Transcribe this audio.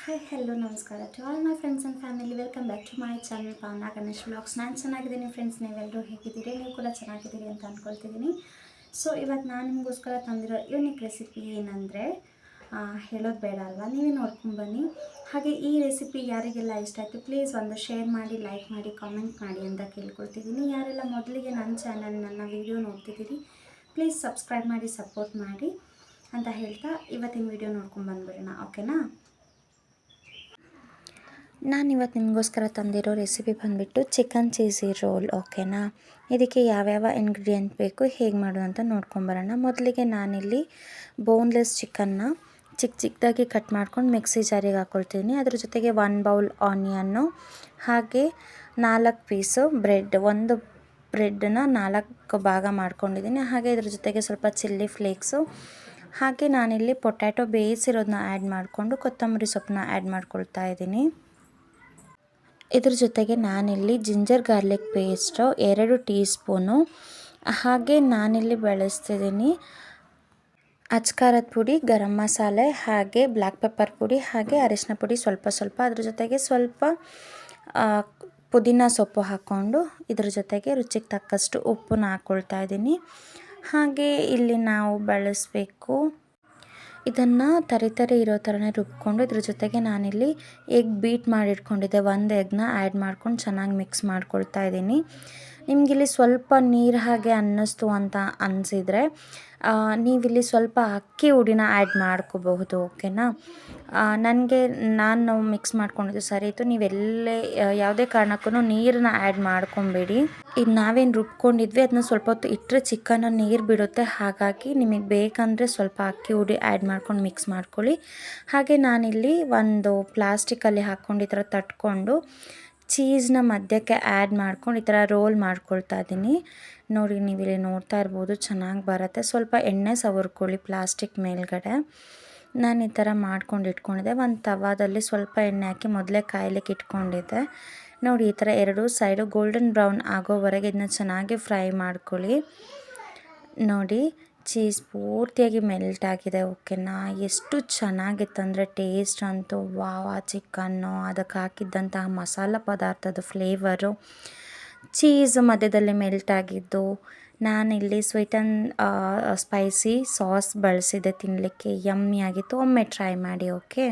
Hi hello ನಮಸ್ಕಾರ to all my friends and family. Welcome back to my channel Pavana Ganesh vlogs. ನಾನು ಚೆನ್ನಾಗಿದ್ದೀನಿ friends, ನೀವೆಲ್ಲರೂ ಹೇಗಿದ್ದೀರಿ? ನೀವು ಕೂಡ ಚೆನ್ನಾಗಿದ್ದೀರಿ ಅಂತ ಅಂದ್ಕೊಳ್ತಿದ್ದೀನಿ. ಸೊ ಇವತ್ತು ನಾನು ನಿಮಗೋಸ್ಕರ ತಂದಿರೋ ಯೂನಿಕ್ ರೆಸಿಪಿ ಏನಂದರೆ ಹೇಳೋದು ಬೇಡ ಅಲ್ವಾ, ನೀವೇ ನೋಡ್ಕೊಂಡ್ಬನ್ನಿ. ಹಾಗೆ ಈ ರೆಸಿಪಿ ಯಾರಿಗೆಲ್ಲ ಇಷ್ಟ ಆಯಿತು ಪ್ಲೀಸ್ ಒಂದು ಶೇರ್ ಮಾಡಿ, ಲೈಕ್ ಮಾಡಿ, ಕಾಮೆಂಟ್ ಮಾಡಿ ಅಂತ ಕೇಳ್ಕೊಳ್ತಿದ್ದೀನಿ. ಯಾರೆಲ್ಲ ಮೊದಲಿಗೆ ನನ್ನ ವಿಡಿಯೋ ನೋಡ್ತಿದ್ದೀರಿ ಪ್ಲೀಸ್ ಸಬ್ಸ್ಕ್ರೈಬ್ ಮಾಡಿ, ಸಪೋರ್ಟ್ ಮಾಡಿ ಅಂತ ಹೇಳ್ತಾ ಇವತ್ತಿನ ವಿಡಿಯೋ ನೋಡ್ಕೊಂಡು ಬಂದುಬಿಡೋಣ, ಓಕೆನಾ? ನಾನಿವತ್ತು ನಿಮಗೋಸ್ಕರ ತಂದಿರೋ ರೆಸಿಪಿ ಬಂದುಬಿಟ್ಟು ಚಿಕನ್ ಚೀಸಿ ರೋಲ್, ಓಕೆನಾ? ಇದಕ್ಕೆ ಯಾವ್ಯಾವ ಇಂಗ್ರೀಡಿಯೆಂಟ್ ಬೇಕು, ಹೇಗೆ ಮಾಡೋದು ಅಂತ ನೋಡ್ಕೊಂಬರೋಣ. ಮೊದಲಿಗೆ ನಾನಿಲ್ಲಿ ಬೋನ್ಲೆಸ್ ಚಿಕನ್ನ ಚಿಕ್ಕದಾಗಿ ಕಟ್ ಮಾಡ್ಕೊಂಡು ಮಿಕ್ಸಿ ಜಾರಿಗೆ ಹಾಕ್ಕೊಳ್ತೀನಿ. ಅದ್ರ ಜೊತೆಗೆ 1 ಬೌಲ್ ಆನಿಯನ್ನು, ಹಾಗೆ 4 ಪೀಸು ಬ್ರೆಡ್, ಒಂದು ಬ್ರೆಡ್ಡನ್ನ 4 ಭಾಗ ಮಾಡ್ಕೊಂಡಿದ್ದೀನಿ. ಹಾಗೆ ಇದ್ರ ಜೊತೆಗೆ ಸ್ವಲ್ಪ ಚಿಲ್ಲಿ ಫ್ಲೇಕ್ಸು, ಹಾಗೆ ನಾನಿಲ್ಲಿ ಪೊಟ್ಯಾಟೊ ಬೇಯಿಸಿರೋದನ್ನ ಆ್ಯಡ್ ಮಾಡಿಕೊಂಡು ಕೊತ್ತಂಬರಿ ಸೊಪ್ಪನ್ನ ಆ್ಯಡ್ ಮಾಡ್ಕೊಳ್ತಾ ಇದ್ದೀನಿ. ಇದ್ರ ಜೊತೆಗೆ ನಾನಿಲ್ಲಿ ginger garlic paste 2 tea spoon, ಹಾಗೆ ನಾನಿಲ್ಲಿ ಬಳಸ್ತಿದ್ದೀನಿ ಅಚ್ಕಾರದ ಪುಡಿ, ಗರಂ ಮಸಾಲೆ, ಹಾಗೆ ಬ್ಲ್ಯಾಕ್ ಪೆಪ್ಪರ್ ಪುಡಿ, ಹಾಗೆ ಅರಿಶಿನ ಪುಡಿ ಸ್ವಲ್ಪ. ಅದ್ರ ಜೊತೆಗೆ ಸ್ವಲ್ಪ ಪುದೀನ ಸೊಪ್ಪು ಹಾಕ್ಕೊಂಡು ಇದ್ರ ಜೊತೆಗೆ ರುಚಿಗೆ ತಕ್ಕಷ್ಟು ಉಪ್ಪನ್ನ ಹಾಕ್ಕೊಳ್ತಾ ಇದ್ದೀನಿ. ಹಾಗೆ ಇಲ್ಲಿ ನಾವು ಬಳಸಬೇಕು, ಇದನ್ನು ತರಿ ಇರೋ ಥರನೇ ರುಬ್ಕೊಂಡು ಇದ್ರ ಜೊತೆಗೆ ನಾನಿಲ್ಲಿ ಎಗ್ ಬೀಟ್ ಮಾಡಿಟ್ಕೊಂಡಿದ್ದೆ, 1 ಎಗ್ನ ಆ್ಯಡ್ ಮಾಡ್ಕೊಂಡು ಚೆನ್ನಾಗಿ ಮಿಕ್ಸ್ ಮಾಡ್ಕೊಳ್ತಾ ಇದ್ದೀನಿ. ನಿಮಗಿಲ್ಲಿ ಸ್ವಲ್ಪ ನೀರು ಹಾಗೆ ಅನ್ನಿಸ್ತು ಅಂತ ಅನಿಸಿದರೆ ನೀವಿಲ್ಲಿ ಸ್ವಲ್ಪ ಅಕ್ಕಿ ಹುಡಿನ ಆ್ಯಡ್ ಮಾಡ್ಕೋಬಹುದು, ಓಕೆನಾ? ನಾನು ಮಿಕ್ಸ್ ಮಾಡ್ಕೊಂಡಿದ್ದು ಸರಿ ಇತ್ತು. ನೀವೆಲ್ಲೇ ಯಾವುದೇ ಕಾರಣಕ್ಕೂ ನೀರನ್ನ ಆ್ಯಡ್ ಮಾಡ್ಕೊಬೇಡಿ. ಈಗ ನಾವೇನು ರುಬ್ಕೊಂಡಿದ್ವಿ ಅದನ್ನ ಸ್ವಲ್ಪ ಹೊತ್ತು ಇಟ್ಟರೆ ಚಿಕನ್ನ ನೀರು ಬಿಡುತ್ತೆ, ಹಾಗಾಗಿ ನಿಮಗೆ ಬೇಕಂದರೆ ಸ್ವಲ್ಪ ಅಕ್ಕಿ ಹುಡಿ ಆ್ಯಡ್ ಮಾಡ್ಕೊಂಡು ಮಿಕ್ಸ್ ಮಾಡ್ಕೊಳ್ಳಿ. ಹಾಗೆ ನಾನಿಲ್ಲಿ ಒಂದು ಪ್ಲಾಸ್ಟಿಕಲ್ಲಿ ಹಾಕ್ಕೊಂಡು ಈ ಥರ ತಟ್ಕೊಂಡು ಚೀಸ್ನ ಮಧ್ಯಕ್ಕೆ ಆ್ಯಡ್ ಮಾಡ್ಕೊಂಡು ಈ ಥರ ರೋಲ್ ಮಾಡ್ಕೊಳ್ತಾ ಇದ್ದೀನಿ. ನೋಡಿ, ನೀವಿಲ್ಲಿ ನೋಡ್ತಾ ಇರ್ಬೋದು, ಚೆನ್ನಾಗಿ ಬರುತ್ತೆ. ಸ್ವಲ್ಪ ಎಣ್ಣೆ ಸವರ್ಕೊಳ್ಳಿ ಪ್ಲಾಸ್ಟಿಕ್ ಮೇಲ್ಗಡೆ. ನಾನು ಈ ಥರ ಮಾಡ್ಕೊಂಡು ಇಟ್ಕೊಂಡಿದ್ದೆ. ಒಂದು ತವಾದಲ್ಲಿ ಸ್ವಲ್ಪ ಎಣ್ಣೆ ಹಾಕಿ ಮೊದಲೇ ಕಾಯ್ಲಿಕ್ಕೆ ಇಟ್ಕೊಂಡಿದ್ದೆ. ನೋಡಿ, ಈ ಥರ 2 ಸೈಡು ಗೋಲ್ಡನ್ ಬ್ರೌನ್ ಆಗೋವರೆಗೆ ಇದನ್ನ ಚೆನ್ನಾಗಿ ಫ್ರೈ ಮಾಡ್ಕೊಳ್ಳಿ. ನೋಡಿ, ಚೀಸ್ ಪೂರ್ತಿಯಾಗಿ ಮೆಲ್ಟ್ ಆಗಿದೆ, ಓಕೆನಾ? ಎಷ್ಟು ಚೆನ್ನಾಗಿತ್ತಂದರೆ ಟೇಸ್ಟ್ ಅಂತೂ ವಾವ್! ಆ ಚಿಕನ್ನು, ಅದಕ್ಕೆ ಹಾಕಿದ್ದಂತಹ ಮಸಾಲ ಪದಾರ್ಥದ ಫ್ಲೇವರು, ಚೀಸ್ ಮಧ್ಯದಲ್ಲಿ ಮೆಲ್ಟ್ ಆಗಿದ್ದು. ನಾನಿಲ್ಲಿ ಸ್ವೀಟ್ ಆ್ಯಂಡ್ ಸ್ಪೈಸಿ ಸಾಸ್ ಬಳಸಿದೆ ತಿನ್ನಲಿಕ್ಕೆ, ಯಮ್ಮಿ ಆಗಿತ್ತು. ಒಮ್ಮೆ ಟ್ರೈ ಮಾಡಿ, ಓಕೆ?